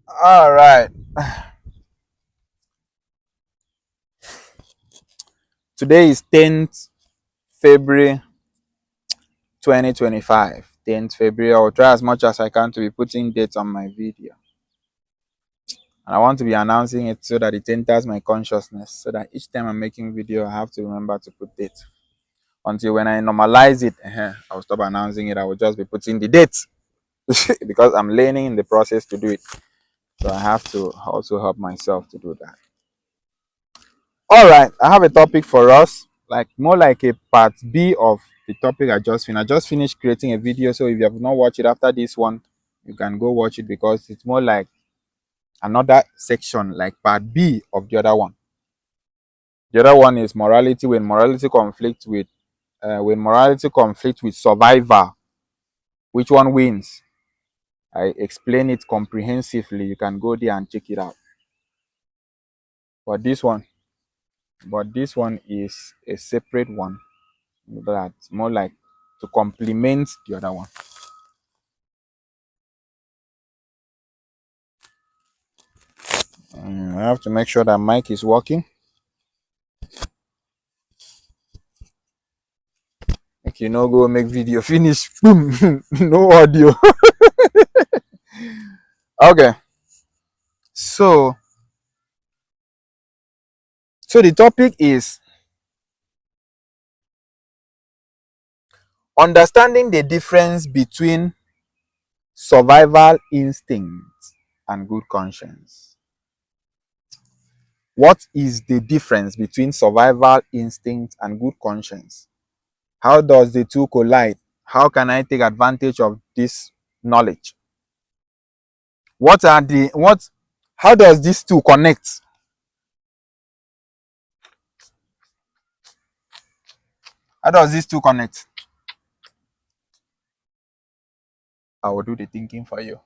All right. Today is 10th February 2025. 10th February. I'll try as much as I can to be putting dates on my video. And I want to be announcing it so that it enters my consciousness. So that each time I'm making video, I have to remember to put date. Until when I normalize it, I'll stop announcing it. I will just be putting the date. Because I'm learning in the process to do it. So I have to also help myself to do that. All right, I have a topic for us, like more like a part B of the topic I just finished. I just finished creating a video, so if you have not watched it after this one, you can go watch it because it's more like another section, like part B of the other one. The other one is morality when morality conflicts with survival. Which one wins? I explain it comprehensively. You can go there and check it out. But this one, is a separate one. That's more like to complement the other one. I have to make sure that mic is working. Make you no go make video finish. Boom. No audio. Okay. So the topic is understanding the difference between survival instinct and good conscience. What is the difference between survival instinct and good conscience? How does the two collide? How can I take advantage of this knowledge? How does these two connect? How does these two connect? I will do the thinking for you.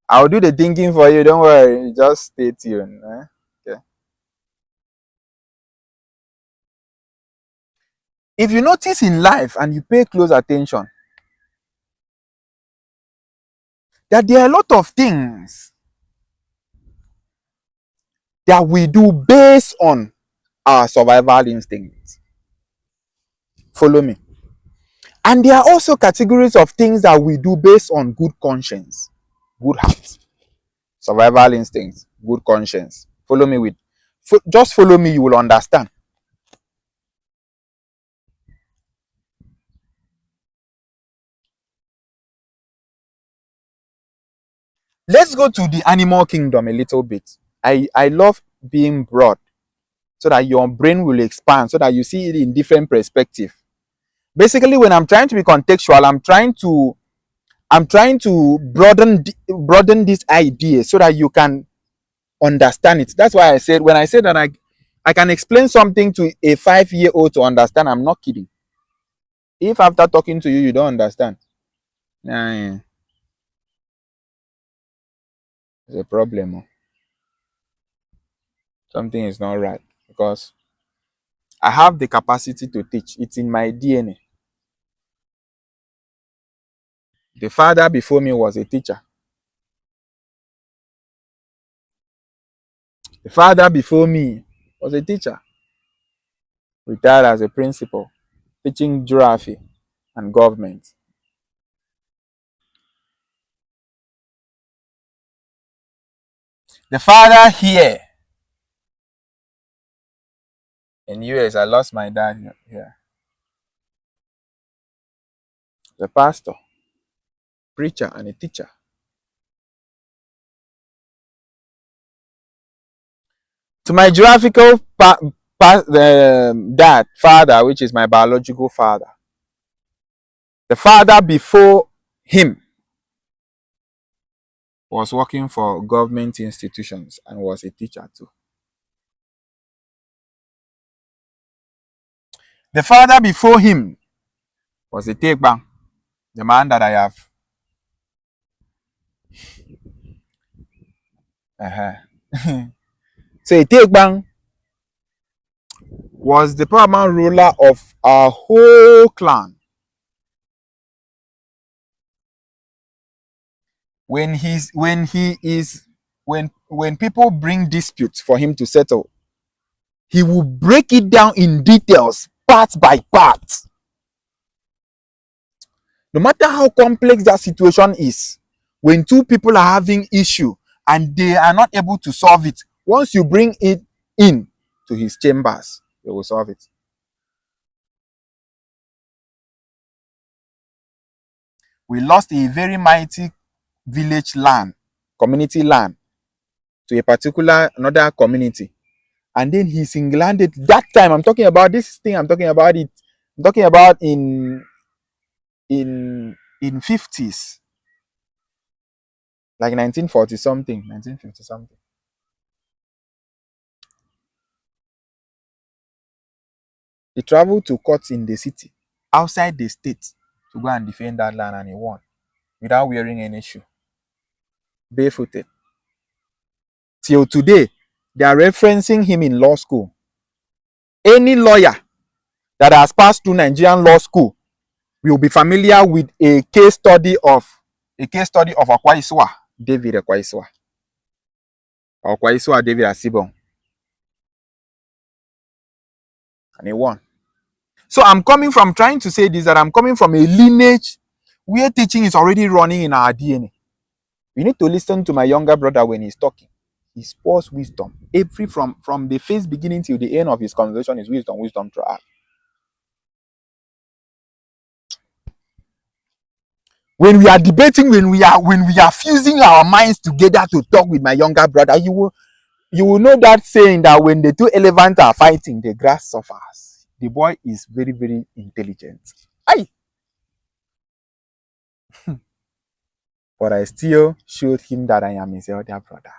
I will do the thinking for you. Don't worry. Just stay tuned. Okay. If you notice in life and you pay close attention, that there are a lot of things that we do based on our survival instincts. Follow me. And there are also categories of things that we do based on good conscience, good heart, survival instincts, good conscience. Follow me just follow me, you will understand. Let's go to the animal kingdom a little bit. I love being broad so that your brain will expand, so that you see it in different perspective. Basically, when I'm trying to be contextual, I'm trying to broaden this idea so that you can understand it. That's why I said when I said that I can explain something to a 5-year-old to understand, I'm not kidding. If after talking to you you don't understand, yeah, it's a problem. Something is not right because I have the capacity to teach. It's in my DNA. The father before me was a teacher. The father before me was a teacher, retired as a principal, teaching geography and government. The father here in US, I lost my dad here. The pastor, preacher, and a teacher. To my geographical dad, father, which is my biological father, the father before him was working for government institutions and was a teacher too. The father before him was a Tegbang, the man that I have. So a Tegbang was the paramount ruler of our whole clan. when people bring disputes for him to settle, he will break it down in details, part by part. No matter how complex that situation is, when two people are having issue and they are not able to solve it, once you bring it in to his chambers, they will solve it. We lost a very mighty village land, community land, to a particular another community, and then he single-handed that time. I'm talking about this thing. I'm talking about it. I'm talking about in 50s, like 1940 something, 1950 something. He traveled to courts in the city, outside the state, to go and defend that land, and he won without wearing any shoe, barefooted. Till today, they are referencing him in law school. Any lawyer that has passed through Nigerian law school will be familiar with a case study of Akwaisua David Akwaisua, or Akwaisua David Asibon, and he won. So I'm coming from trying to say this, that I'm coming from a lineage where teaching is already running in our DNA. You need to listen to my younger brother when he's talking. He pours wisdom. Every from the first beginning till the end of his conversation is wisdom, wisdom throughout. When we are debating, when we are fusing our minds together to talk with my younger brother, you will know that saying that when the two elephants are fighting, the grass suffers. The boy is very, very intelligent. Aye. But I still showed him that I am his elder brother.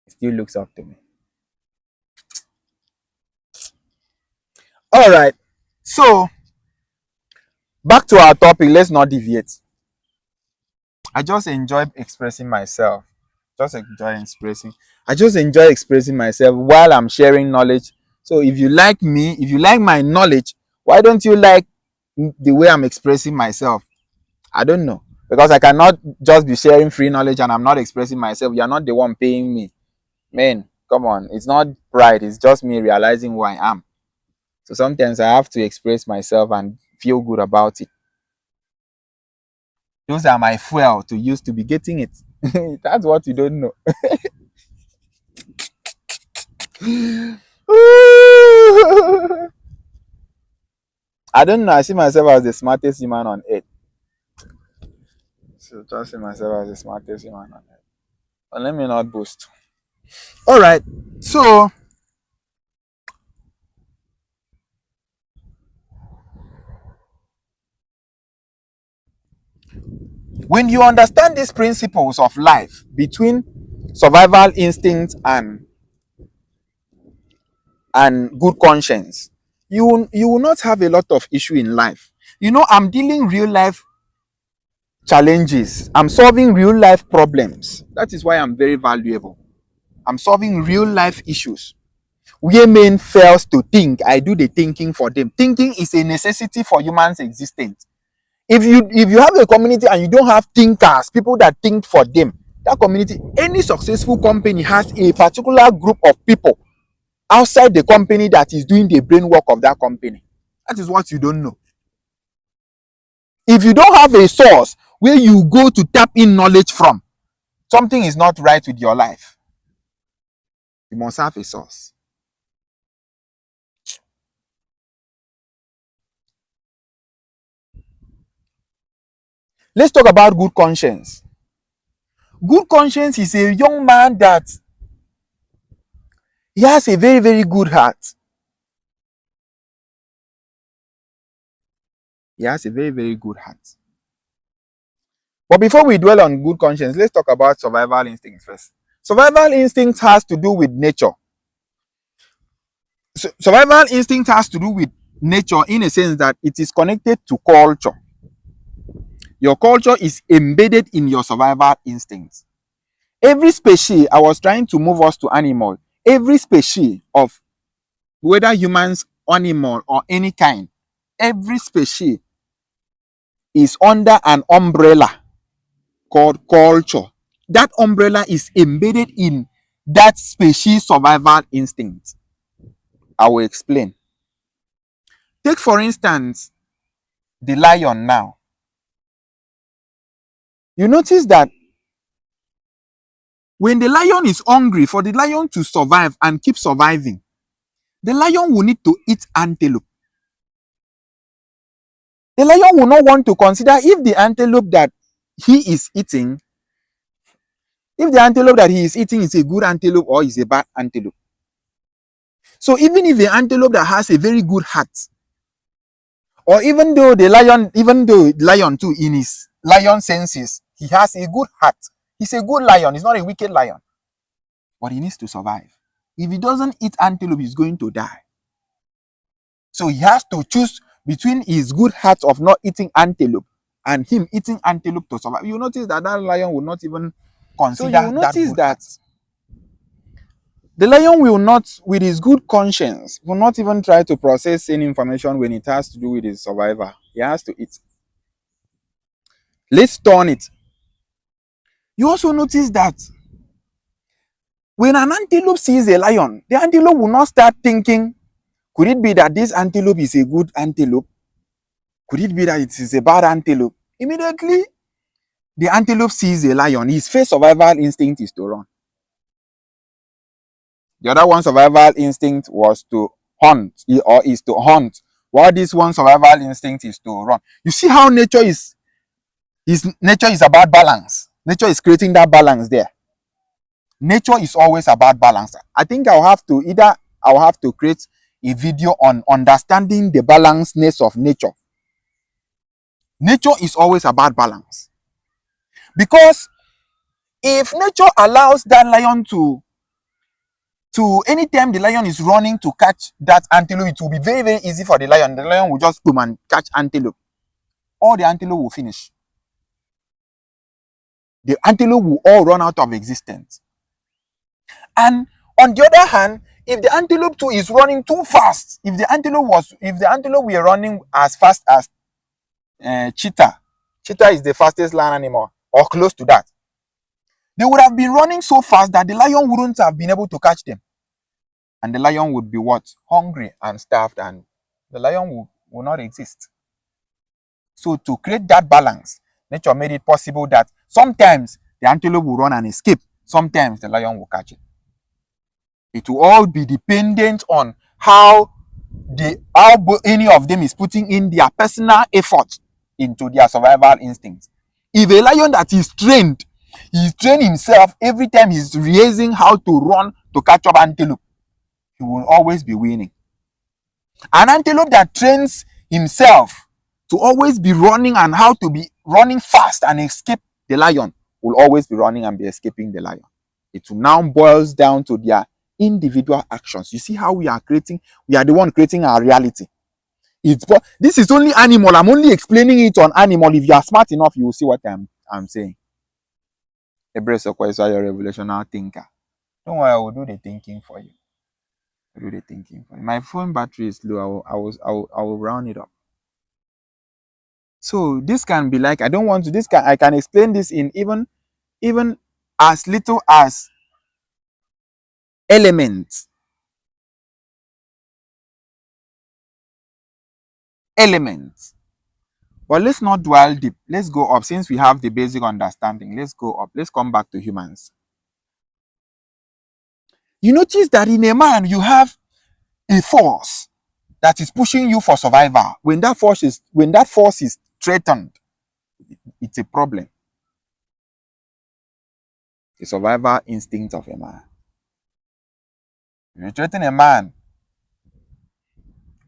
He still looks up to me. All right. So, back to our topic. Let's not deviate. I just enjoy expressing myself. I just enjoy expressing myself while I'm sharing knowledge. So if you like me, if you like my knowledge, why don't you like the way I'm expressing myself? I don't know. Because I cannot just be sharing free knowledge and I'm not expressing myself. You're not the one paying me. Man, come on. It's not pride. It's just me realizing who I am. So sometimes I have to express myself and feel good about it. Those are my fuel to use to be getting it. That's what you don't know. I don't know. I see myself as the smartest human on earth. So just see myself as the smartest human on earth. But let me not boast. All right. So when you understand these principles of life between survival instinct and good conscience, you will not have a lot of issue in life. You know, I'm dealing real life challenges. I'm solving real life problems. That is why I'm very valuable. I'm solving real life issues. Where men fails to think, I do the thinking for them. Thinking is a necessity for humans' existence. If you have a community and you don't have thinkers, people that think for them, that community, any successful company has a particular group of people outside the company that is doing the brain work of that company. That is what you don't know. If you don't have a source where you go to tap in knowledge from, something is not right with your life. You must have a source. Let's talk about good conscience. Good conscience is a young man that he has a very, very good heart. He has a very, very good heart. But before we dwell on good conscience, let's talk about survival instinct first. Survival instinct has to do with nature. So, survival instinct has to do with nature in a sense that it is connected to culture. Your culture is embedded in your survival instinct. Every species, I was trying to move us to animal. Every species of whether humans, animal, or any kind, every species is under an umbrella called culture. That umbrella is embedded in that species survival instinct. I will explain. Take, for instance, the lion now. You notice that when the lion is hungry, for the lion to survive and keep surviving, the lion will need to eat antelope. The lion will not want to consider if the antelope that he is eating, if the antelope that he is eating is a good antelope or is a bad antelope. So even if the antelope that has a very good heart, or even though the lion too, in his lion senses, he has a good heart. He's a good lion. He's not a wicked lion. But he needs to survive. If he doesn't eat antelope, he's going to die. So he has to choose between his good heart of not eating antelope and him eating antelope to survive. You notice that lion will not even consider that. So you notice that the lion will not, with his good conscience, will not even try to process any information when it has to do with his survival. He has to eat. Let's turn it. You also notice that when an antelope sees a lion, the antelope will not start thinking, could it be that this antelope is a good antelope? Could it be that it is a bad antelope? Immediately, the antelope sees a lion. His first survival instinct is to run. The other one survival instinct was to hunt, or is to hunt. While this one survival instinct is to run. You see how nature is about balance. Nature is creating that balance there. Nature is always about balance. I think I'll have to create a video on understanding the balancedness of nature. Nature is always about balance. Because if nature allows that lion to anytime the lion is running to catch that antelope, it will be very, very easy for the lion. The lion will just come and catch antelope. All the antelope will finish. The antelope will all run out of existence. And on the other hand, if the antelope too is running too fast, if the antelope were running as fast as cheetah is the fastest land animal, or close to that, they would have been running so fast that the lion wouldn't have been able to catch them. And the lion would be what? Hungry and starved, and the lion will not exist. So to create that balance, nature made it possible that sometimes the antelope will run and escape. Sometimes the lion will catch it. It will all be dependent on how any of them is putting in their personal effort into their survival instincts. If a lion that is trained, he's trained himself every time he's raising how to run to catch up antelope, he will always be winning. An antelope that trains himself to always be running and how to be running fast and escape the lion will always be running and be escaping the lion. It will now boils down to their individual actions. You see how we are the one creating our reality. This is only animal. I'm only explaining it on animal. If you are smart enough, you will see what I'm saying. Embrace of course, you're a revolutionary thinker. Don't worry, I will do the thinking for you. My phone battery is low. I will round it up. So this can be like, I can explain this in even as little as elements. But let's not dwell deep. Let's go up. Since we have the basic understanding, let's go up. Let's come back to humans. You notice that in a man, you have a force that is pushing you for survival. When that force is threatened, it's a problem. The survival instinct of a man. If you threaten a man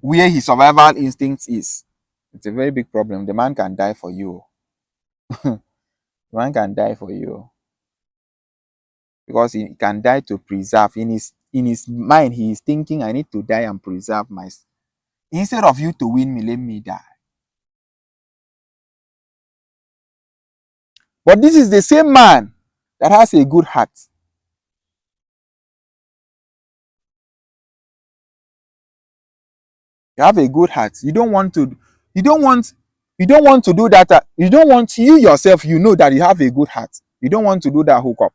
where his survival instinct is, it's a very big problem. The man can die for you. The man can die for you. Because he can die to preserve. In his mind, he is thinking, I need to die and preserve myself. Instead of you to win me, let me die. But this is the same man that has a good heart. You have a good heart. You don't want You don't want to do that. You don't want, you yourself, you know that you have a good heart. You don't want to do that hookup.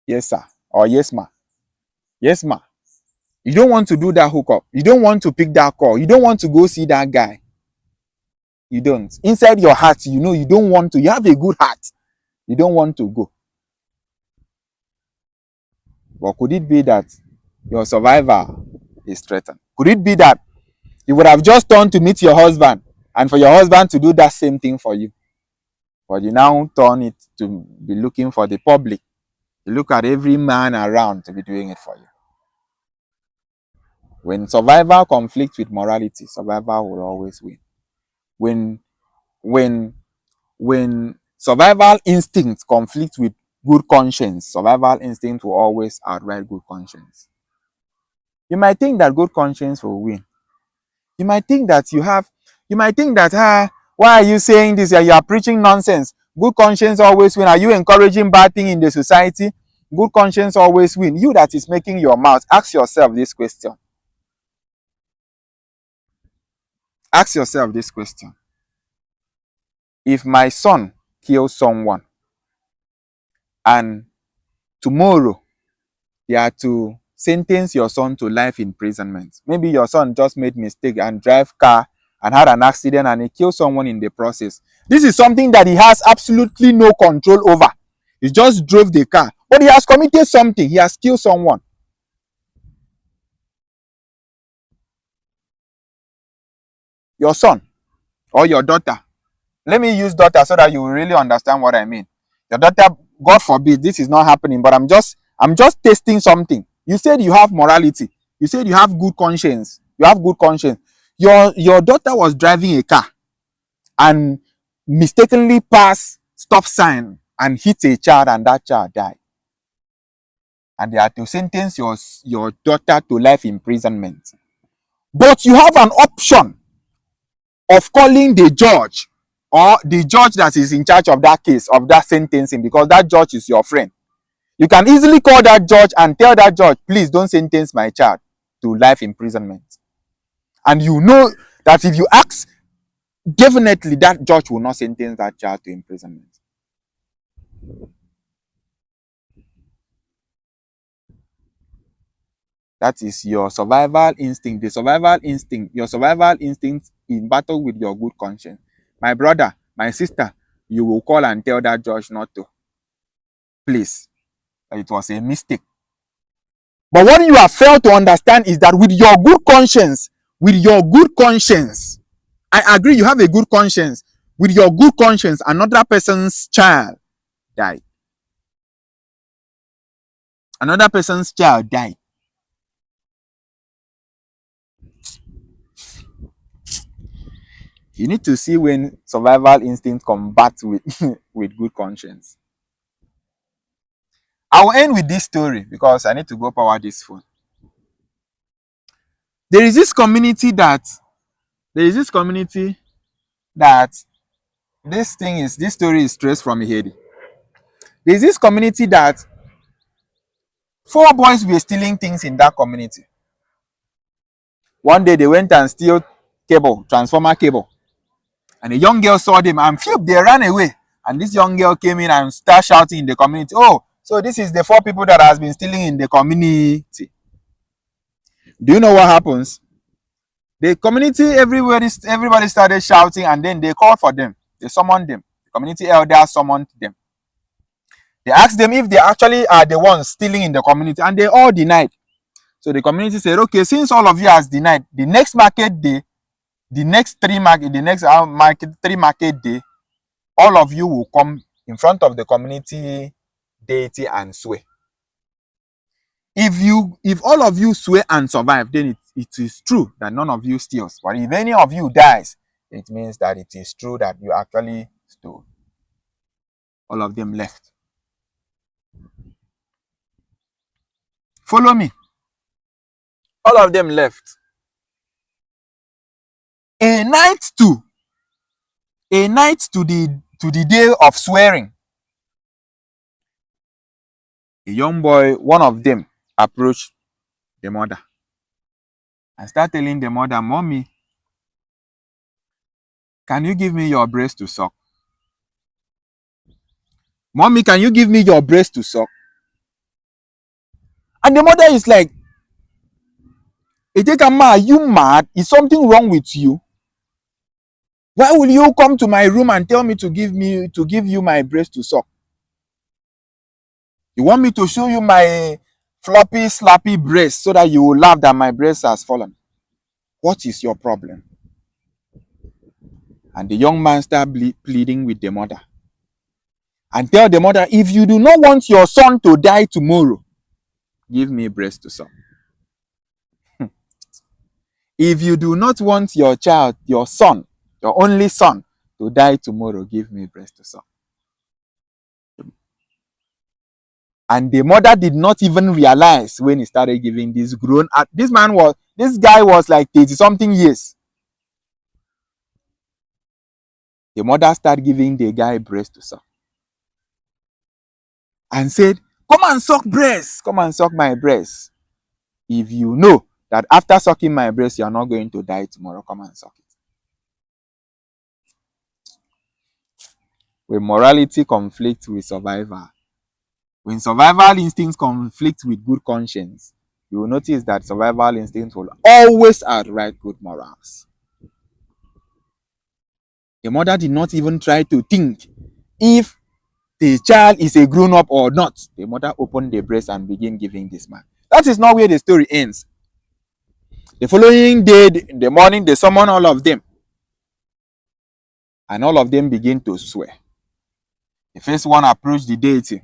Yes, sir. Or yes, ma. Yes, ma. You don't want to do that hookup. You don't want to pick that call. You don't want to go see that guy. You don't. Inside your heart, you know you don't want to. You have a good heart. You don't want to go. But could it be that your survival is threatened? Could it be that you would have just turned to meet your husband and for your husband to do that same thing for you? But you now turn it to be looking for the public. You look at every man around to be doing it for you. When survival conflicts with morality, survival will always win. When when when survival instinct conflicts with good conscience, survival instinct will always outright good conscience. You might think that good conscience will win. You might think that why are you saying this? You are preaching nonsense. Good conscience always win. Are you encouraging bad thing in the society? Good conscience always win. You that is making your mouth, ask yourself this question. Ask yourself this question. If my son kills someone and tomorrow they are to sentence your son to life imprisonment, maybe your son just made mistake and drive car and had an accident and he killed someone in the process. This is something that he has absolutely no control over. He just drove the car, but he has committed something. He has killed someone. Your son or your daughter. Let me use daughter so that you will really understand what I mean. Your daughter, God forbid, this is not happening, but I'm just testing something. You said you have morality. You said you have good conscience. You have good conscience. Your daughter was driving a car and mistakenly passed stop sign and hit a child and that child died. And they had to sentence your daughter to life imprisonment. But you have an option of calling the judge or the judge that is in charge of that case, of that sentencing, because that judge is your friend. You can easily call that judge and tell that judge, please don't sentence my child to life imprisonment. And you know that if you ask, definitely that judge will not sentence that child to imprisonment. That is your survival instinct. The survival instinct, your survival instinct in battle with your good conscience. My brother, my sister, you will call and tell that judge not to. Please. It was a mistake. But what you have failed to understand is that with your good conscience, I agree you have a good conscience. With your good conscience, another person's child died. Another person's child died. You need to see when survival instinct combats with, with good conscience. I will end with this story because I need to go power this phone. There is this community that this story is traced from Haiti. There is this community that 4 boys were stealing things in that community. One day they went and steal cable, transformer cable. And a young girl saw them and phew, they ran away. And this young girl came in and started shouting in the community, oh, so this is the 4 people that has been stealing in the community. Do you know what happens? The community, everybody started shouting and then they called for them. They summoned them. The community elder summoned them. They asked them if they actually are the ones stealing in the community and they all denied. So the community said, okay, since all of you has denied, the next market day, the next 3 market day, all of you will come in front of the community deity and swear. If all of you swear and survive, then it is true that none of you steals. But if any of you dies, it means that it is true that you actually stole. All of them left. Follow me. All of them left. A night to the day of swearing, a young boy, one of them, approached the mother and started telling the mother, mommy, Can you give me your breast to suck? Mommy, can you give me your breast to suck? And the mother is like, Etekama, are you mad? Is something wrong with you? Why will you come to my room and tell me to give you my breast to suck? You want me to show you my floppy, slappy breast so that you will laugh that my breast has fallen? What is your problem? And the young man started pleading with the mother and tell the mother, if you do not want your son to die tomorrow, give me breast to suck. If you do not want your child, your son, your only son, to die tomorrow, give me breast to suck. And the mother did not even realize when he started giving this grown up. This guy was like 30 something years. The mother started giving the guy breast to suck. And said, come and suck breast. Come and suck my breast. If you know that after sucking my breast, you are not going to die tomorrow, come and suck it. When morality conflicts with survival, when survival instincts conflict with good conscience, you will notice that survival instincts will always outright good morals. The mother did not even try to think if the child is a grown-up or not. The mother opened the breast and began giving this man. That is not where the story ends. The following day, in the morning, they summon all of them. And all of them begin to swear. The first one approached the deity.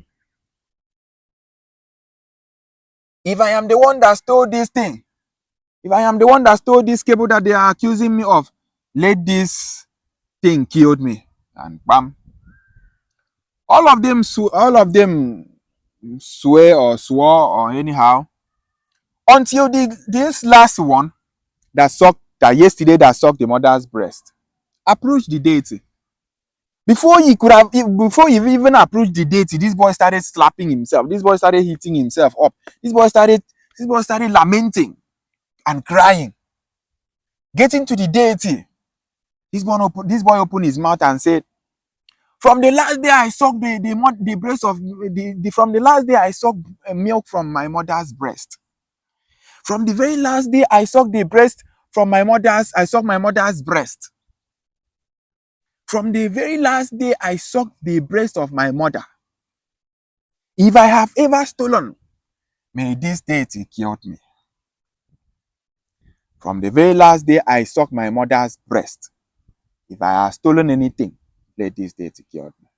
If I am the one that stole this thing, if I am the one that stole this cable that they are accusing me of, let this thing kill me. And bam. All of them swear or swore or anyhow. Until this last one that yesterday sucked the mother's breast approached the deity. Before he even approached the deity, this boy started slapping himself. This boy started hitting himself up. This boy started lamenting and crying. Getting to the deity, this boy opened his mouth and said, from the last day I sucked the breast of from the last day I sucked milk from my mother's breast. From the very last day I sucked my mother's breast. From the very last day I sucked the breast of my mother. If I have ever stolen, may this deity kill me. From the very last day I sucked my mother's breast. If I have stolen anything, let this deity kill me.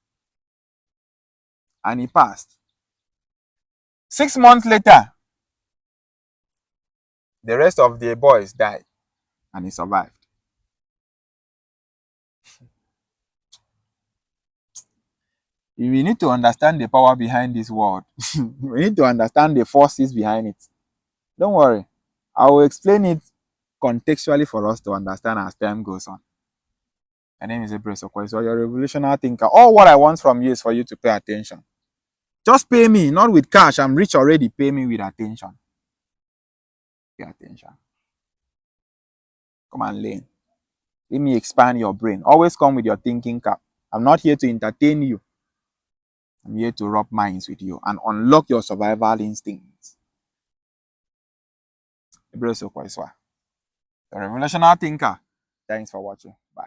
And he passed. 6 months later, the rest of the boys died and he survived. We need to understand the power behind this world. We need to understand the forces behind it. Don't worry. I will explain it contextually for us to understand as time goes on. My name is Ebere Okwe, so you're a revolutionary thinker. All what I want from you is for you to pay attention. Just pay me, not with cash. I'm rich already. Pay me with attention. Pay attention. Come and learn. Let me expand your brain. Always come with your thinking cap. I'm not here to entertain you. I'm here to rub minds with you and unlock your survival instincts. Ebere Okwe, the revolutionary thinker. Thanks for watching. Bye.